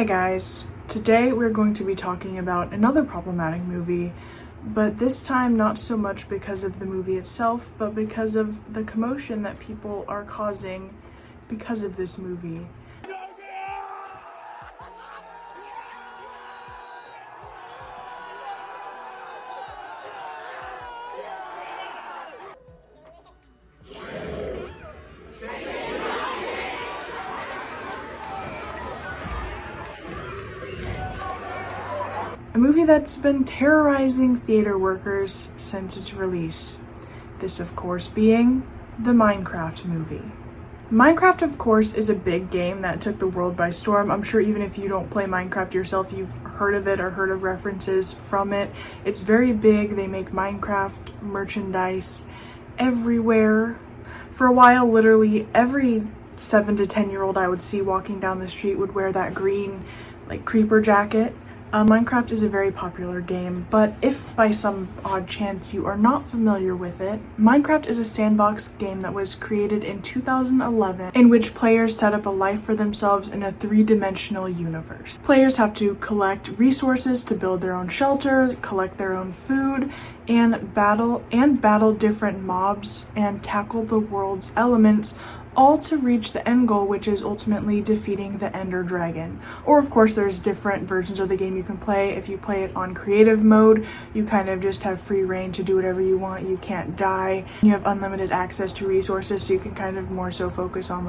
Hey guys, today we're going to be talking about another problematic movie, but this time not so much because of the movie itself, but because of the commotion that people are causing because of this movie. A movie that's been terrorizing theater workers since its release. This, of course, being the Minecraft movie. Minecraft, of course, is a big game that took the world by storm. I'm sure even if you don't play Minecraft yourself, you've heard of it or heard of references from it. It's very big. They make Minecraft merchandise everywhere. For a while, literally every 7 to 10-year-old I would see walking down the street would wear that green, creeper jacket. Minecraft is a very popular game, but if by some odd chance you are not familiar with it, Minecraft is a sandbox game that was created in 2011 in which players set up a life for themselves in a three-dimensional universe. Players have to collect resources to build their own shelter, collect their own food, and battle different mobs and tackle the world's elements, all to reach the end goal, which is ultimately defeating the Ender Dragon. Or of course there's different versions of the game you can play. If you play it on creative mode, you kind of just have free reign to do whatever you want. You can't die. You have unlimited access to resources, so you can kind of more so focus on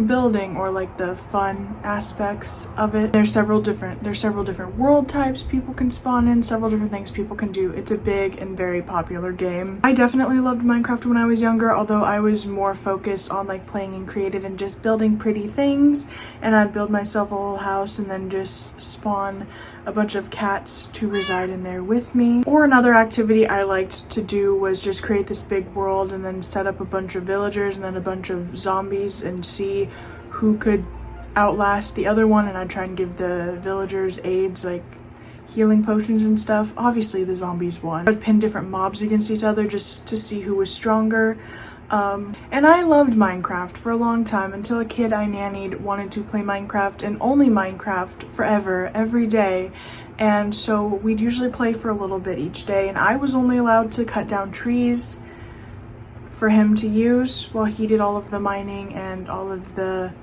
building or the fun aspects of it. There's several different world types people can spawn in, several different things people can do. It's a big and very popular game. I definitely loved Minecraft when I was younger, although I was more focused on playing in creative and just building pretty things, and I'd build myself a whole house and then just spawn a bunch of cats to reside in there with me. Or another activity I liked to do was just create this big world and then set up a bunch of villagers and then a bunch of zombies and see who could outlast the other one, and I'd try and give the villagers aids healing potions and stuff. Obviously the zombies won. I'd pin different mobs against each other just to see who was stronger. And I loved Minecraft for a long time until a kid I nannied wanted to play Minecraft and only Minecraft forever, every day. And so we'd usually play for a little bit each day, and I was only allowed to cut down trees for him to use while he did all of the mining and all of the,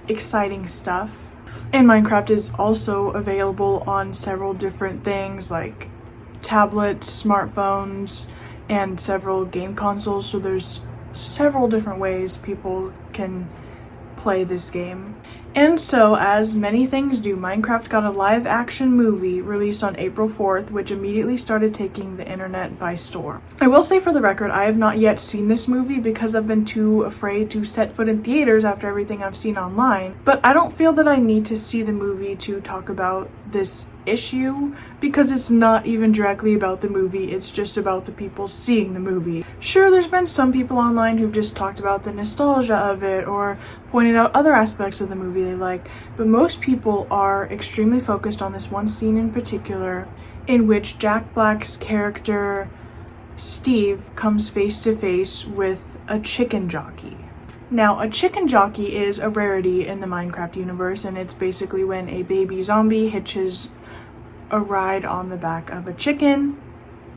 exciting stuff. And Minecraft is also available on several different things like tablets, smartphones, and several game consoles, so there's several different ways people can play this game. And so, as many things do, Minecraft got a live action movie released on April 4th, which immediately started taking the internet by storm. I will say for the record, I have not yet seen this movie because I've been too afraid to set foot in theaters after everything I've seen online, but I don't feel that I need to see the movie to talk about this issue because it's not even directly about the movie, it's just about the people seeing the movie. Sure, there's been some people online who've just talked about the nostalgia of it or pointed out other aspects of the movie they like, but most people are extremely focused on this one scene in particular in which Jack Black's character Steve comes face to face with a chicken jockey. Now, a chicken jockey is a rarity in the Minecraft universe, and it's basically when a baby zombie hitches a ride on the back of a chicken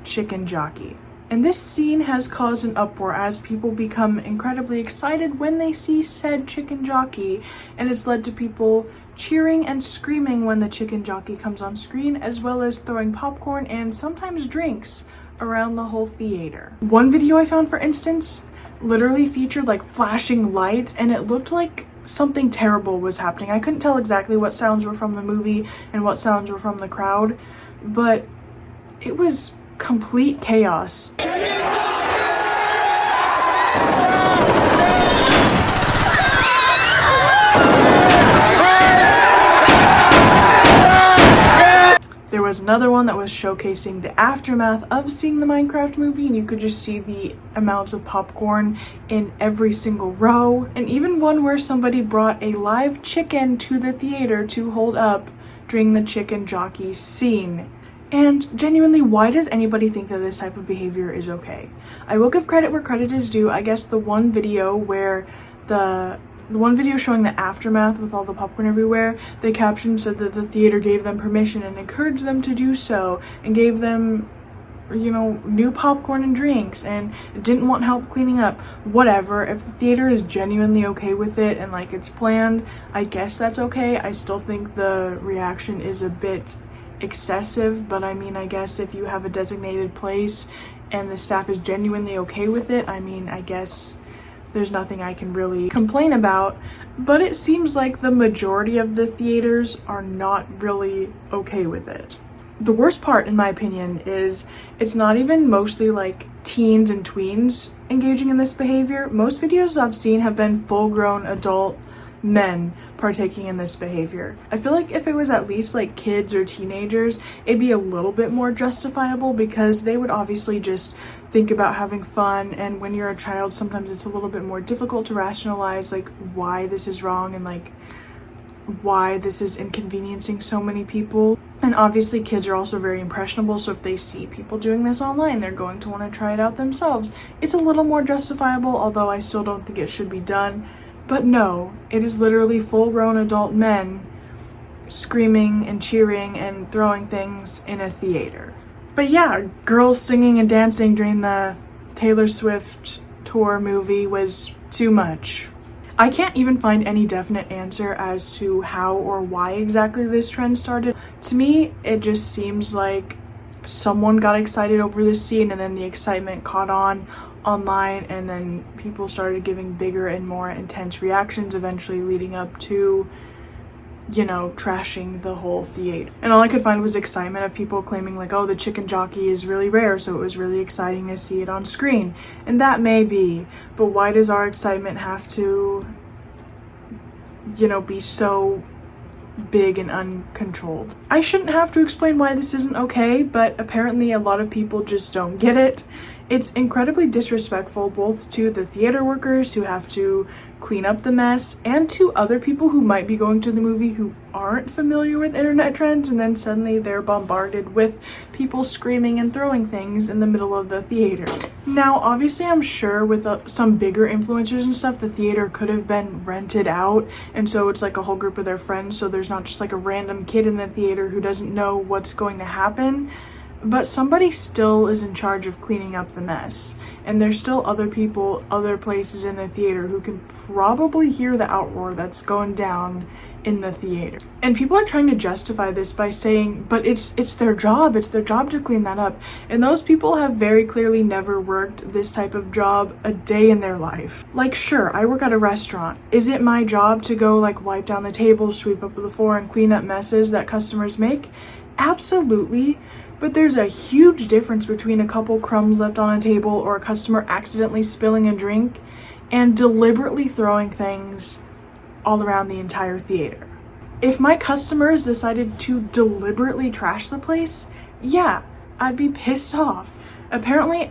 jockey. And this scene has caused an uproar as people become incredibly excited when they see said chicken jockey, and it's led to people cheering and screaming when the chicken jockey comes on screen, as well as throwing popcorn and sometimes drinks around the whole theater. One video I found, for instance, literally featured flashing lights, and it looked like something terrible was happening. I couldn't tell exactly what sounds were from the movie and what sounds were from the crowd, but it was complete chaos. There was another one that was showcasing the aftermath of seeing the Minecraft movie, and you could just see the amounts of popcorn in every single row, and even one where somebody brought a live chicken to the theater to hold up during the chicken jockey scene. And genuinely, why does anybody think that this type of behavior is okay? I will give credit where credit is due. I guess the one video where the The one video showing the aftermath with all the popcorn everywhere, the caption said that the theater gave them permission and encouraged them to do so and gave them, you know, new popcorn and drinks and didn't want help cleaning up. Whatever. If the theater is genuinely okay with it and like it's planned, I guess that's okay. I still think the reaction is a bit excessive, but I mean, I guess if you have a designated place and the staff is genuinely okay with it, I mean, I guess there's nothing I can really complain about. But it seems like the majority of the theaters are not really okay with it. The worst part, in my opinion, is it's not even mostly like teens and tweens engaging in this behavior. Most videos I've seen have been full-grown adult men partaking in this behavior. I feel like if it was at least like kids or teenagers, it'd be a little bit more justifiable because they would obviously just think about having fun, and when you're a child, sometimes it's a little bit more difficult to rationalize like why this is wrong and like why this is inconveniencing so many people. And obviously kids are also very impressionable, so if they see people doing this online, they're going to want to try it out themselves. It's a little more justifiable, although I still don't think it should be done. But no, it is literally full-grown adult men screaming and cheering and throwing things in a theater. But yeah, girls singing and dancing during the Taylor Swift tour movie was too much. I can't even find any definite answer as to how or why exactly this trend started. To me, it just seems like someone got excited over this scene and then the excitement caught on online and then people started giving bigger and more intense reactions, eventually leading up to, you know, trashing the whole theater. And all I could find was excitement of people claiming like, oh, the chicken jockey is really rare, so it was really exciting to see it on screen. And that may be, but why does our excitement have to, you know, be so big and uncontrolled? I shouldn't have to explain why this isn't okay, but apparently a lot of people just don't get it. It's incredibly disrespectful both to the theater workers who have to clean up the mess and to other people who might be going to the movie who aren't familiar with internet trends, and then suddenly they're bombarded with people screaming and throwing things in the middle of the theater. Now, obviously, I'm sure with some bigger influencers and stuff, the theater could have been rented out, and so it's like a whole group of their friends, so there's not just like a random kid in the theater who doesn't know what's going to happen. But somebody still is in charge of cleaning up the mess. And there's still other people, other places in the theater who can probably hear the outroar that's going down in the theater. And people are trying to justify this by saying, but it's their job. It's their job to clean that up. And those people have very clearly never worked this type of job a day in their life. Like, sure, I work at a restaurant. Is it my job to go like wipe down the table, sweep up the floor, and clean up messes that customers make? Absolutely. But there's a huge difference between a couple crumbs left on a table or a customer accidentally spilling a drink and deliberately throwing things all around the entire theater. If my customers decided to deliberately trash the place, yeah, I'd be pissed off. Apparently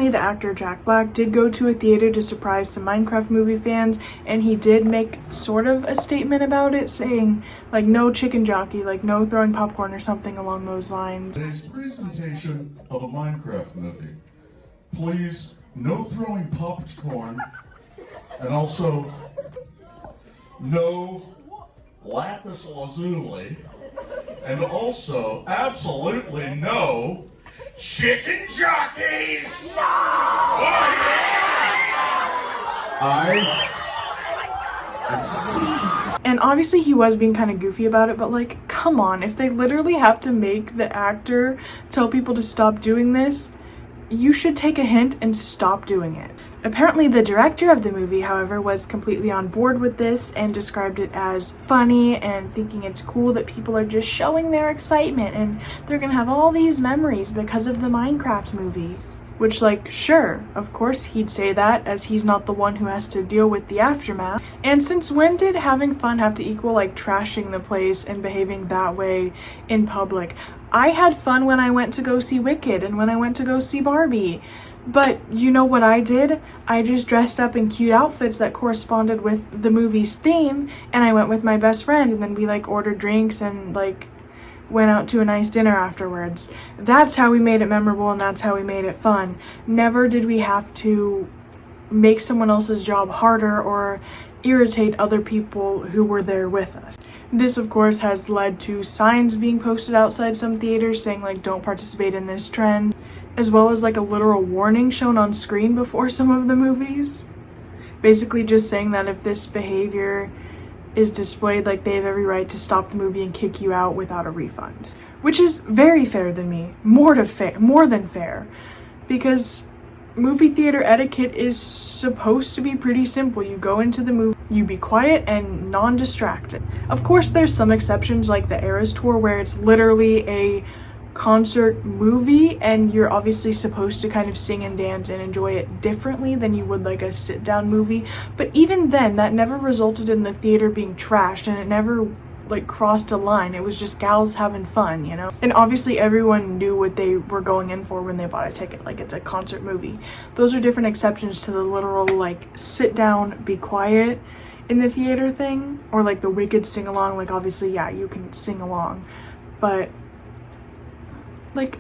the actor Jack Black did go to a theater to surprise some Minecraft movie fans, and he did make sort of a statement about it, saying like no chicken jockey, like no throwing popcorn or something along those lines. Today's presentation of a Minecraft movie. Please, no throwing popcorn, and also no lapis lazuli, and also absolutely no chicken jockeys! No! Oh, yeah! And obviously he was being kind of goofy about it, but like, come on, if they literally have to make the actor tell people to stop doing this, you should take a hint and stop doing it. Apparently the director of the movie, however, was completely on board with this and described it as funny and thinking it's cool that people are just showing their excitement and they're gonna have all these memories because of the Minecraft movie. Which, like, sure, of course he'd say that, as he's not the one who has to deal with the aftermath. And since when did having fun have to equal, like, trashing the place and behaving that way in public? I had fun when I went to go see Wicked and when I went to go see Barbie. But you know what I did? I just dressed up in cute outfits that corresponded with the movie's theme, and I went with my best friend, and then we, like, ordered drinks and, like, went out to a nice dinner afterwards. That's how we made it memorable, and that's how we made it fun. Never did we have to make someone else's job harder or irritate other people who were there with us. This, of course, has led to signs being posted outside some theaters saying, like, don't participate in this trend, as well as, like, a literal warning shown on screen before some of the movies. Basically just saying that if this behavior is displayed, like, they have every right to stop the movie and kick you out without a refund. Which is very fair than me. More than fair. Because movie theater etiquette is supposed to be pretty simple. You go into the movie, you be quiet and non-distracted. Of course, there's some exceptions like the Eras Tour where it's literally a concert movie and you're obviously supposed to kind of sing and dance and enjoy it differently than you would like a sit-down movie. But even then, that never resulted in the theater being trashed, and it never like crossed a line. It was just gals having fun, you know? And obviously everyone knew what they were going in for when they bought a ticket, like it's a concert movie. Those are different exceptions to the literal like sit down, be quiet in the theater thing, or like the Wicked sing along. Like obviously, yeah, you can sing along, but like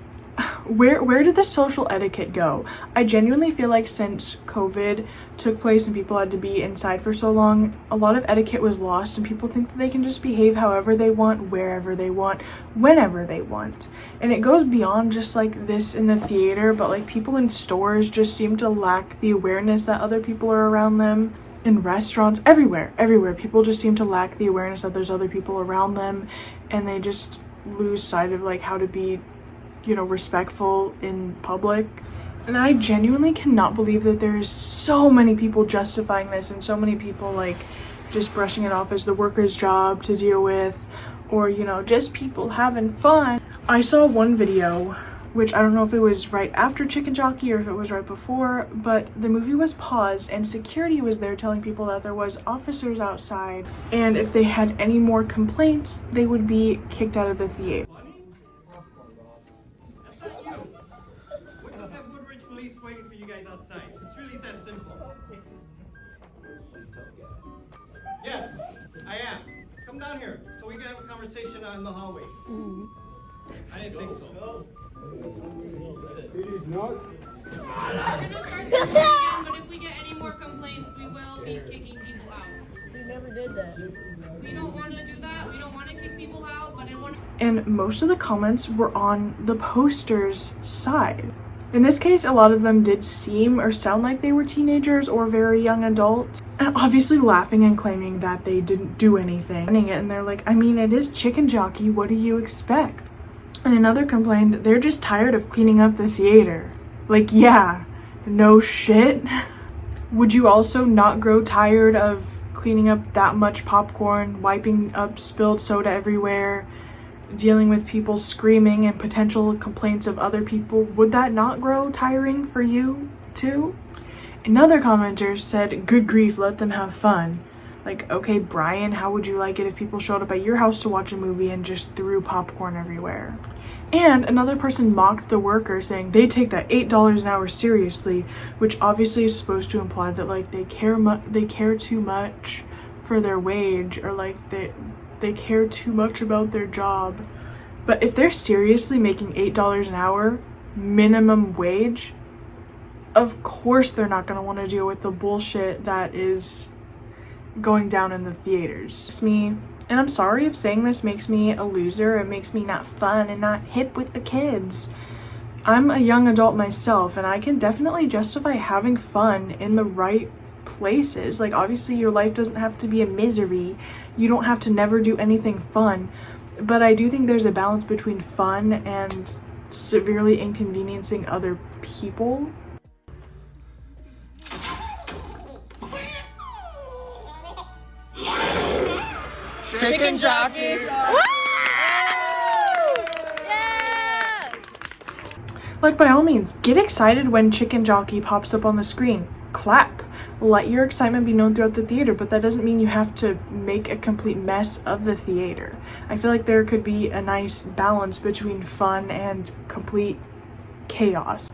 where did the social etiquette go? I genuinely feel like since COVID took place and people had to be inside for so long, a lot of etiquette was lost and people think that they can just behave however they want, wherever they want, whenever they want. And it goes beyond just like this in the theater, but like people in stores just seem to lack the awareness that other people are around them. In restaurants, everywhere, people just seem to lack the awareness that there's other people around them, and they just lose sight of like how to be, you know, respectful in public. And I genuinely cannot believe that there's so many people justifying this and so many people like just brushing it off as the worker's job to deal with, or, you know, just people having fun. I saw one video, which I don't know if it was right after Chicken Jockey or if it was right before, but the movie was paused and security was there telling people that there was officers outside, and if they had any more complaints, they would be kicked out of the theater. Waiting for you guys outside. It's really that simple. Yes, I am. Come down here so we can have a conversation in the hallway. I didn't think so. We're gonna start this again, but if we get any more complaints, we will be kicking people out. We never did that. We don't want to do that. We don't want to kick people out, but I want to. And most of the comments were on the poster's side. In this case, a lot of them did seem or sound like they were teenagers or very young adults, and obviously laughing and claiming that they didn't do anything. And they're like, I mean, it is Chicken Jockey, what do you expect? And another complained they're just tired of cleaning up the theater. Like, yeah, no shit. Would you also not grow tired of cleaning up that much popcorn, wiping up spilled soda everywhere, dealing with people screaming and potential complaints of other people? Would that not grow tiring for you too? Another commenter said, good grief, let them have fun. Like, okay, Brian, how would you like it if people showed up at your house to watch a movie and just threw popcorn everywhere? And another person mocked the worker, saying they take that $8 an hour seriously, which obviously is supposed to imply that like they care too much for their wage, or like they care too much about their job. But if they're seriously making $8 an hour minimum wage, of course they're not going to want to deal with the bullshit that is going down in the theaters. It's me, and I'm sorry if saying this makes me a loser. It makes me not fun and not hip with the kids. I'm a young adult myself, and I can definitely justify having fun in the right places. Like, obviously your life doesn't have to be a misery. You don't have to never do anything fun. But I do think there's a balance between fun and severely inconveniencing other people. Chicken Jockey. Like, by all means, get excited when Chicken Jockey pops up on the screen. Clap. Let your excitement be known throughout the theater, but that doesn't mean you have to make a complete mess of the theater. I feel like there could be a nice balance between fun and complete chaos.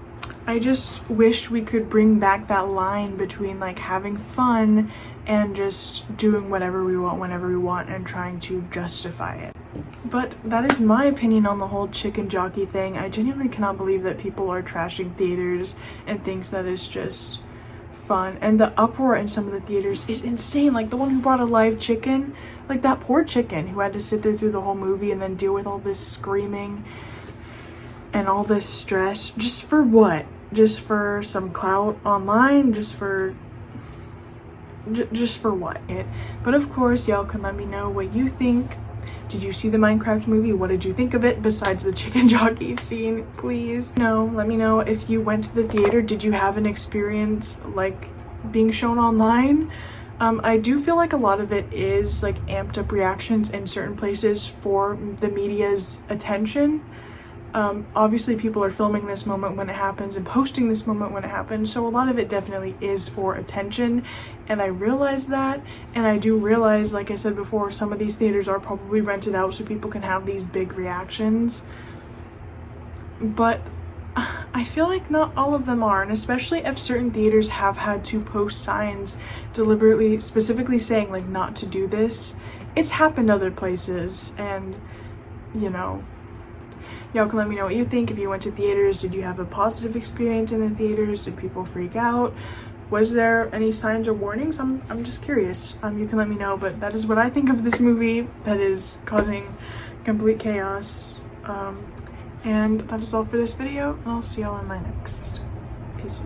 I just wish we could bring back that line between like having fun and just doing whatever we want whenever we want and trying to justify it. But that is my opinion on the whole Chicken Jockey thing. I genuinely cannot believe that people are trashing theaters and thinks that it's just fun, and the uproar in some of the theaters is insane. Like the one who brought a live chicken, like that poor chicken who had to sit there through the whole movie and then deal with all this screaming and all this stress. Just for what? Just for some clout online? Just for what? But of course, y'all can let me know what you think. Did you see the Minecraft movie? What did you think of it besides the chicken jockey scene? Please no, let me know if you went to the theater. Did you have an experience like being shown online? I do feel like a lot of it is like amped up reactions in certain places for the media's attention. Obviously people are filming this moment when it happens and posting this moment when it happens, so a lot of it definitely is for attention, and I realize that, and I do realize, like I said before, some of these theaters are probably rented out so people can have these big reactions, but I feel like not all of them are, and especially if certain theaters have had to post signs deliberately, specifically saying like not to do this. It's happened other places, and you know, y'all can let me know what you think. If you went to theaters, did you have a positive experience in the theaters? Did people freak out? Was there any signs or warnings? I'm just curious. You can let me know, but that is what I think of this movie that is causing complete chaos. And that is all for this video, and I'll see y'all in my next. Peace.